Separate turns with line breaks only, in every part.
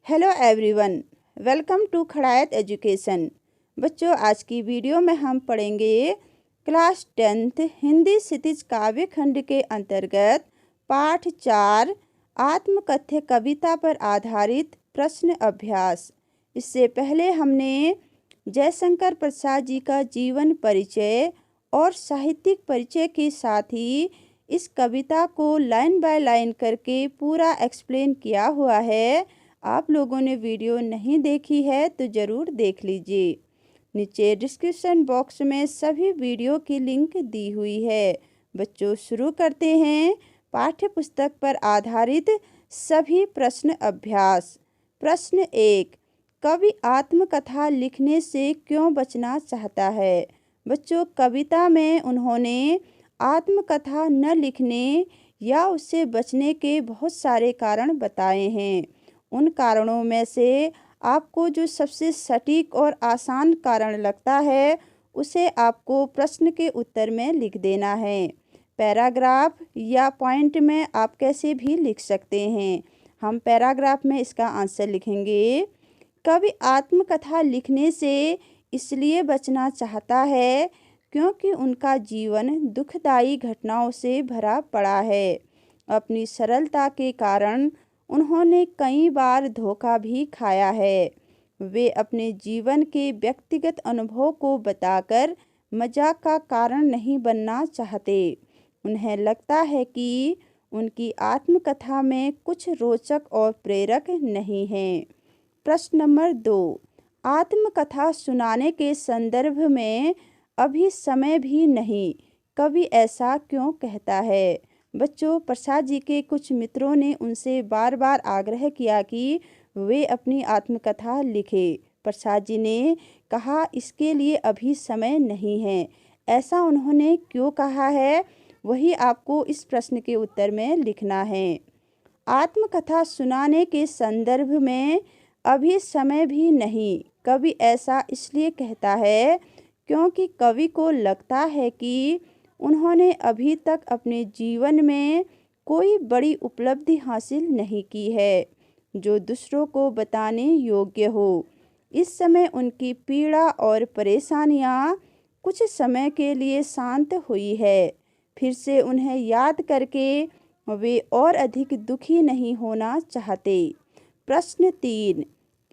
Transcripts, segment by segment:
Hello everyone, welcome to Khadayat education. बच्चों, आज की वीडियो में हम पढ़ेंगे क्लास 10th हिंदी क्षितिज काव्य खंड के अंतर्गत पाठ 4 आत्मकथ्य कविता पर आधारित प्रश्न अभ्यास। इससे पहले हमने जयशंकर प्रसाद जी का जीवन परिचय और साहित्यिक परिचय के साथ ही इस कविता को लाइन बाय लाइन करके पूरा एक्सप्लेन किया हुआ है। आप लोगों ने वीडियो नहीं देखी है तो ज़रूर देख लीजिए। नीचे डिस्क्रिप्शन बॉक्स में सभी वीडियो की लिंक दी हुई है। बच्चों, शुरू करते हैं पाठ्य पुस्तक पर आधारित सभी प्रश्न अभ्यास। प्रश्न 1, कवि आत्मकथा लिखने से क्यों बचना चाहता है? बच्चों, कविता में उन्होंने आत्मकथा न लिखने या उससे बचने के बहुत सारे कारण बताए हैं। उन कारणों में से आपको जो सबसे सटीक और आसान कारण लगता है उसे आपको प्रश्न के उत्तर में लिख देना है। पैराग्राफ या पॉइंट में आप कैसे भी लिख सकते हैं। हम पैराग्राफ में इसका आंसर लिखेंगे। कवि आत्मकथा लिखने से इसलिए बचना चाहता है क्योंकि उनका जीवन दुखदायी घटनाओं से भरा पड़ा है। अपनी सरलता के कारण उन्होंने कई बार धोखा भी खाया है। वे अपने जीवन के व्यक्तिगत अनुभव को बताकर मजाक का कारण नहीं बनना चाहते। उन्हें लगता है कि उनकी आत्मकथा में कुछ रोचक और प्रेरक नहीं है। प्रश्न नंबर 2, आत्मकथा सुनाने के संदर्भ में अभी समय भी नहीं, कवि ऐसा क्यों कहता है? बच्चों, प्रसाद जी के कुछ मित्रों ने उनसे बार बार आग्रह किया कि वे अपनी आत्मकथा लिखें। प्रसाद जी ने कहा इसके लिए अभी समय नहीं है। ऐसा उन्होंने क्यों कहा है, वही आपको इस प्रश्न के उत्तर में लिखना है। आत्मकथा सुनाने के संदर्भ में अभी समय भी नहीं, कवि ऐसा इसलिए कहता है क्योंकि कवि को लगता है कि उन्होंने अभी तक अपने जीवन में कोई बड़ी उपलब्धि हासिल नहीं की है जो दूसरों को बताने योग्य हो। इस समय उनकी पीड़ा और परेशानियां कुछ समय के लिए शांत हुई है। फिर से उन्हें याद करके वे और अधिक दुखी नहीं होना चाहते। प्रश्न 3,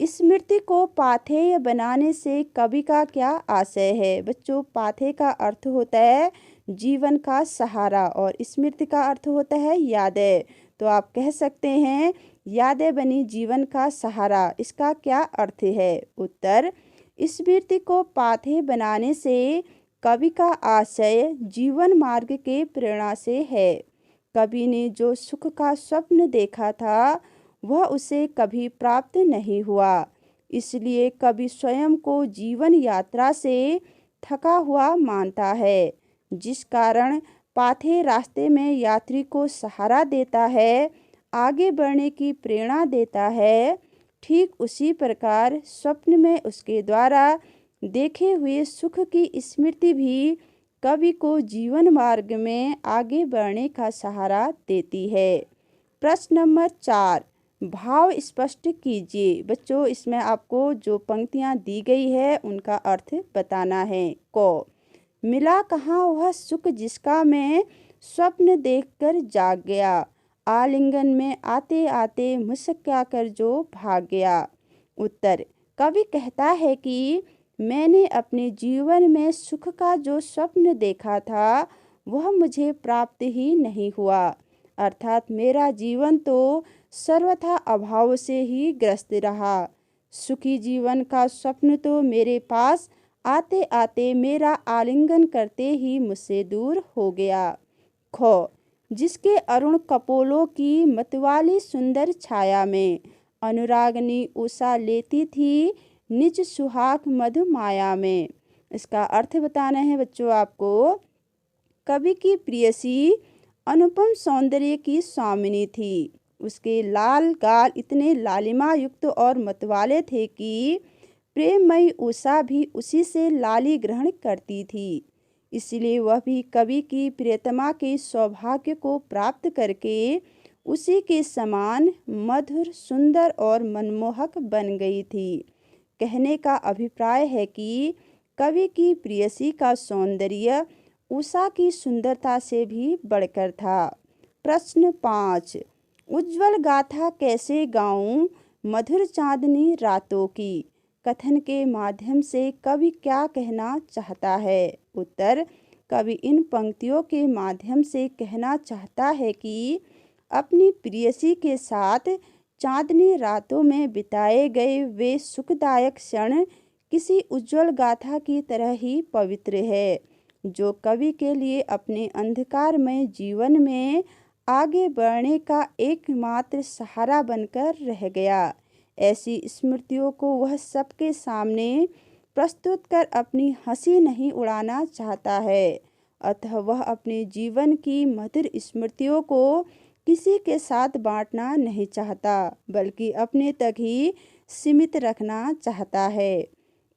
स्मृति को पाथेय बनाने से कवि का क्या आशय है? बच्चों, पाथेय का अर्थ होता है जीवन का सहारा और स्मृति का अर्थ होता है यादें। तो आप कह सकते हैं यादें बनी जीवन का सहारा। इसका क्या अर्थ है? उत्तर, स्मृति को पाथेय बनाने से कवि का आशय जीवन मार्ग के प्रेरणा से है। कवि ने जो सुख का स्वप्न देखा था वह उसे कभी प्राप्त नहीं हुआ, इसलिए कवि स्वयं को जीवन यात्रा से थका हुआ मानता है, जिस कारण पाथेय रास्ते में यात्री को सहारा देता है, आगे बढ़ने की प्रेरणा देता है। ठीक उसी प्रकार स्वप्न में उसके द्वारा देखे हुए सुख की स्मृति भी कवि को जीवन मार्ग में आगे बढ़ने का सहारा देती है। प्रश्न नंबर 4, भाव स्पष्ट कीजिए। बच्चों, इसमें आपको जो पंक्तियां दी गई है उनका अर्थ बताना है। को मिला कहाँ वह सुख जिसका मैं स्वप्न देखकर जाग गया, आलिंगन में आते आते मुस्कुरा कर जो भाग गया। उत्तर, कवि कहता है कि मैंने अपने जीवन में सुख का जो स्वप्न देखा था वह मुझे प्राप्त ही नहीं हुआ, अर्थात मेरा जीवन तो सर्वथा अभाव से ही ग्रस्त रहा। सुखी जीवन का स्वप्न तो मेरे पास आते आते मेरा आलिंगन करते ही मुझसे दूर हो गया। खो जिसके अरुण कपोलों की मतवाली सुंदर छाया में अनुरागनी उषा लेती थी निज सुहाग मधु माया में। इसका अर्थ बताना है बच्चों आपको। कवि की प्रेयसी अनुपम सौंदर्य की स्वामिनी थी। उसके लाल गाल इतने लालिमा युक्त और मतवाले थे कि प्रेममयी उषा भी उसी से लाली ग्रहण करती थी। इसलिए वह भी कवि की प्रियतमा के सौभाग्य को प्राप्त करके उसी के समान मधुर, सुंदर और मनमोहक बन गई थी। कहने का अभिप्राय है कि कवि की प्रेयसी का सौंदर्य उषा की सुंदरता से भी बढ़कर था। प्रश्न 5, उज्ज्वल गाथा कैसे गाऊं मधुर चांदनी रातों की। कथन के माध्यम से कवि क्या कहना चाहता है? उत्तर, कवि इन पंक्तियों के माध्यम से कहना चाहता है कि अपनी प्रेयसी के साथ चांदनी रातों में बिताए गए वे सुखदायक क्षण किसी उज्ज्वल गाथा की तरह ही पवित्र है, जो कवि के लिए अपने अंधकारमय जीवन में आगे बढ़ने का एकमात्र सहारा बनकर रह गया। ऐसी स्मृतियों को वह सबके सामने प्रस्तुत कर अपनी हंसी नहीं उड़ाना चाहता है, अतः वह अपने जीवन की मधुर स्मृतियों को किसी के साथ बांटना नहीं चाहता, बल्कि अपने तक ही सीमित रखना चाहता है।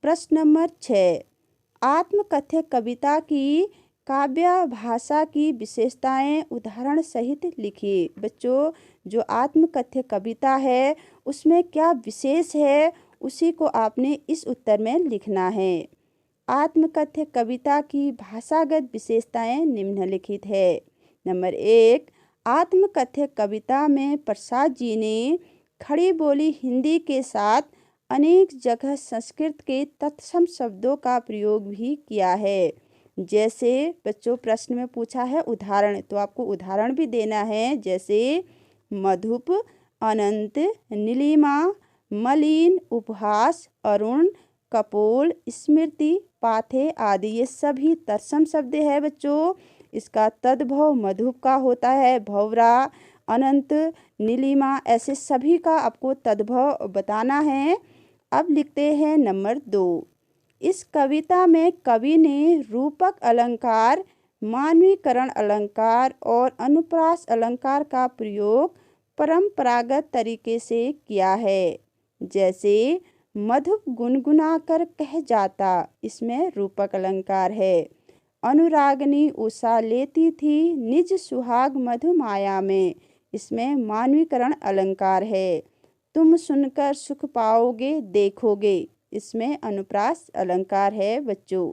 प्रश्न नंबर 6, आत्मकथ्य कविता की काव्य भाषा की विशेषताएं उदाहरण सहित लिखिए। बच्चों, जो आत्मकथ्य कविता है उसमें क्या विशेष है, उसी को आपने इस उत्तर में लिखना है। आत्मकथ्य कविता की भाषागत विशेषताएं निम्नलिखित है। नंबर 1, आत्मकथ्य कविता में प्रसाद जी ने खड़ी बोली हिंदी के साथ अनेक जगह संस्कृत के तत्सम शब्दों का प्रयोग भी किया है। जैसे बच्चों प्रश्न में पूछा है उदाहरण, तो आपको उदाहरण भी देना है। जैसे मधुप, अनंत, नीलिमा, मलिन, उपहास, अरुण, कपोल, स्मृति, पाथे आदि ये सभी तत्सम शब्द है बच्चों। इसका तद्भव मधुप का होता है, भौरा, अनंत, नीलिमा, ऐसे सभी का आपको तद्भव बताना है। अब लिखते हैं नंबर 2, इस कविता में कवि ने रूपक अलंकार, मानवीकरण अलंकार और अनुप्रास अलंकार का प्रयोग परंपरागत तरीके से किया है। जैसे मधुप गुनगुना कर कह जाता, इसमें रूपक अलंकार है। अनुरागनी उषा लेती थी निज सुहाग मधुमाया में, इसमें मानवीकरण अलंकार है। तुम सुनकर सुख पाओगे देखोगे, इसमें अनुप्रास अलंकार है बच्चों।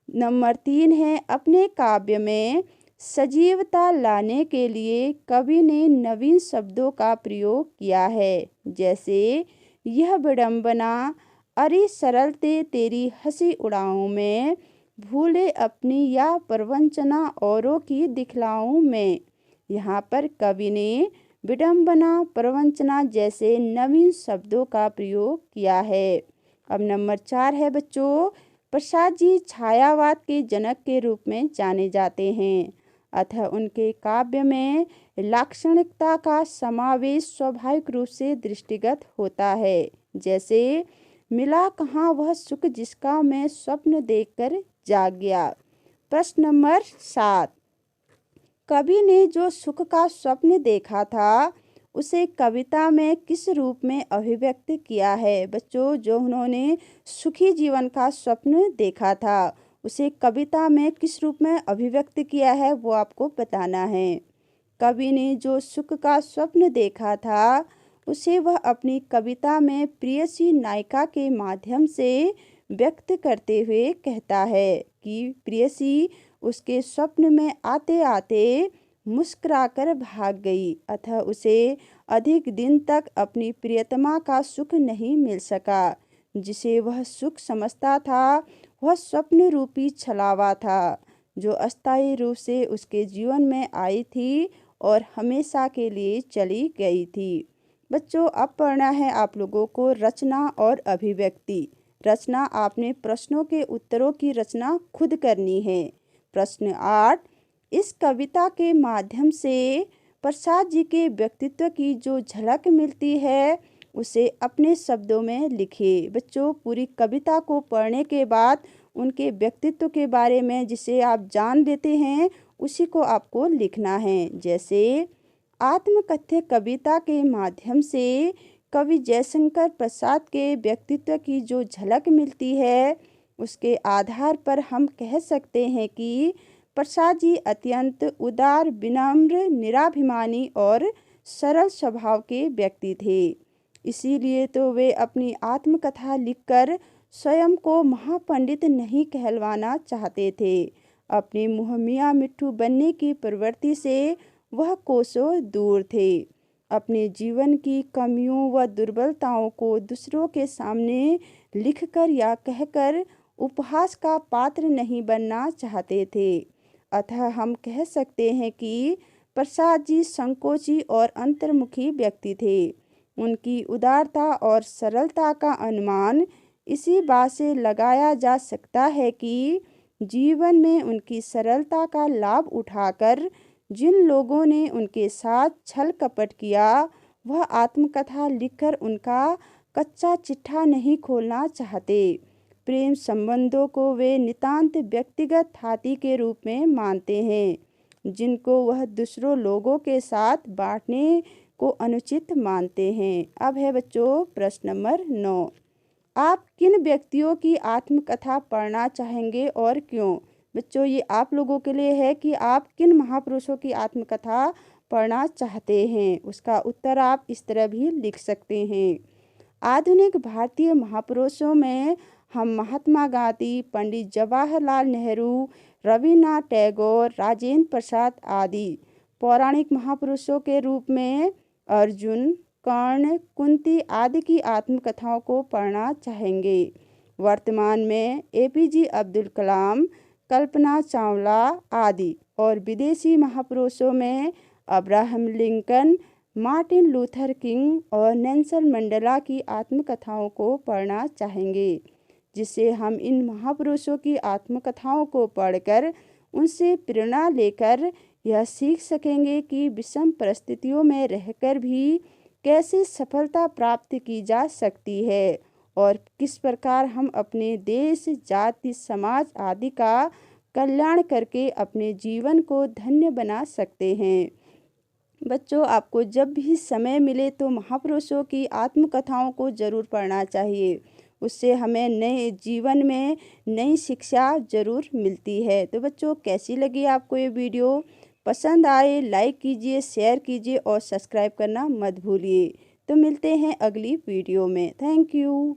नंबर 3 है, अपने काव्य में सजीवता लाने के लिए कवि ने नवीन शब्दों का प्रयोग किया है। जैसे यह विडंबना, अरे सरलते तेरी हंसी उड़ाऊं मैं, भूले अपनी या प्रवंचना औरों की दिखलाऊं मैं। यहाँ पर कवि ने विडंबना, प्रवंचना जैसे नवीन शब्दों का प्रयोग किया है। अब नंबर 4 है बच्चों, प्रसाद जी छायावाद के जनक के रूप में जाने जाते हैं, अतः उनके काव्य में लाक्षणिकता का समावेश स्वाभाविक रूप से दृष्टिगत होता है। जैसे मिला कहाँ वह सुख जिसका मैं स्वप्न देखकर जाग गया। प्रश्न नंबर 7, कवि ने जो सुख का स्वप्न देखा था उसे कविता में किस रूप में अभिव्यक्त किया है? बच्चों, जो उन्होंने सुखी जीवन का स्वप्न देखा था उसे कविता में किस रूप में अभिव्यक्त किया है वो आपको बताना है। कवि ने जो सुख का स्वप्न देखा था उसे वह अपनी कविता में प्रेयसी नायिका के माध्यम से व्यक्त करते हुए कहता है कि प्रेयसी उसके स्वप्न में आते आते मुस्कुराकर भाग गई, अतः उसे अधिक दिन तक अपनी प्रियतमा का सुख नहीं मिल सका। जिसे वह सुख समझता था वह स्वप्न रूपी छलावा था, जो अस्थायी रूप से उसके जीवन में आई थी और हमेशा के लिए चली गई थी। बच्चों, अब पढ़ना है आप लोगों को रचना और अभिव्यक्ति। रचना आपने प्रश्नों के उत्तरों की रचना खुद करनी है। प्रश्न 8, इस कविता के माध्यम से प्रसाद जी के व्यक्तित्व की जो झलक मिलती है उसे अपने शब्दों में लिखिए। बच्चों, पूरी कविता को पढ़ने के बाद उनके व्यक्तित्व के बारे में जिसे आप जान लेते हैं उसी को आपको लिखना है। जैसे आत्मकथ्य कविता के माध्यम से कवि जयशंकर प्रसाद के व्यक्तित्व की जो झलक मिलती है उसके आधार पर हम कह सकते हैं कि प्रसाद जी अत्यंत उदार, विनम्र, निराभिमानी और सरल स्वभाव के व्यक्ति थे। इसीलिए तो वे अपनी आत्मकथा लिखकर स्वयं को महापंडित नहीं कहलवाना चाहते थे। अपने मुँह मियाँ मिट्ठू बनने की प्रवृत्ति से वह कोसों दूर थे। अपने जीवन की कमियों व दुर्बलताओं को दूसरों के सामने लिखकर या कहकर उपहास का पात्र नहीं बनना चाहते थे। अतः हम कह सकते हैं कि प्रसाद जी संकोची और अंतर्मुखी व्यक्ति थे। उनकी उदारता और सरलता का अनुमान इसी बात से लगाया जा सकता है कि जीवन में उनकी सरलता का लाभ उठाकर जिन लोगों ने उनके साथ छल कपट किया, वह आत्मकथा लिखकर उनका कच्चा चिट्ठा नहीं खोलना चाहते। प्रेम संबंधों को वे नितांत व्यक्तिगत थाती के रूप में मानते हैं, जिनको वह दूसरों लोगों के साथ बांटने को अनुचित मानते हैं। अब है बच्चों प्रश्न नंबर 9। आप किन व्यक्तियों की आत्मकथा पढ़ना चाहेंगे और क्यों? बच्चों ये आप लोगों के लिए है कि आप किन महापुरुषों की आत्मकथा पढ़ना चाहते हैं। उसका उत्तर आप इस तरह भी लिख सकते हैं। आधुनिक भारतीय महापुरुषों में हम महात्मा गांधी, पंडित जवाहरलाल नेहरू, रविन्द्रनाथ टैगोर, राजेंद्र प्रसाद आदि पौराणिक महापुरुषों के रूप में अर्जुन, कर्ण, कुंती आदि की आत्मकथाओं को पढ़ना चाहेंगे। वर्तमान में APJ अब्दुल कलाम, कल्पना चावला आदि और विदेशी महापुरुषों में Abraham Lincoln, Martin Luther king और नेल्सन मंडेला की आत्मकथाओं को पढ़ना चाहेंगे, जिससे हम इन महापुरुषों की आत्मकथाओं को पढ़कर उनसे प्रेरणा लेकर यह सीख सकेंगे कि विषम परिस्थितियों में रहकर भी कैसे सफलता प्राप्त की जा सकती है और किस प्रकार हम अपने देश, जाति, समाज आदि का कल्याण करके अपने जीवन को धन्य बना सकते हैं। बच्चों आपको जब भी समय मिले तो महापुरुषों की आत्मकथाओं को ज़रूर पढ़ना चाहिए। उससे हमें नए जीवन में नई शिक्षा ज़रूर मिलती है। तो बच्चों कैसी लगी आपको ये वीडियो? पसंद आए लाइक कीजिए, शेयर कीजिए और सब्सक्राइब करना मत भूलिए। तो मिलते हैं अगली वीडियो में। Thank you.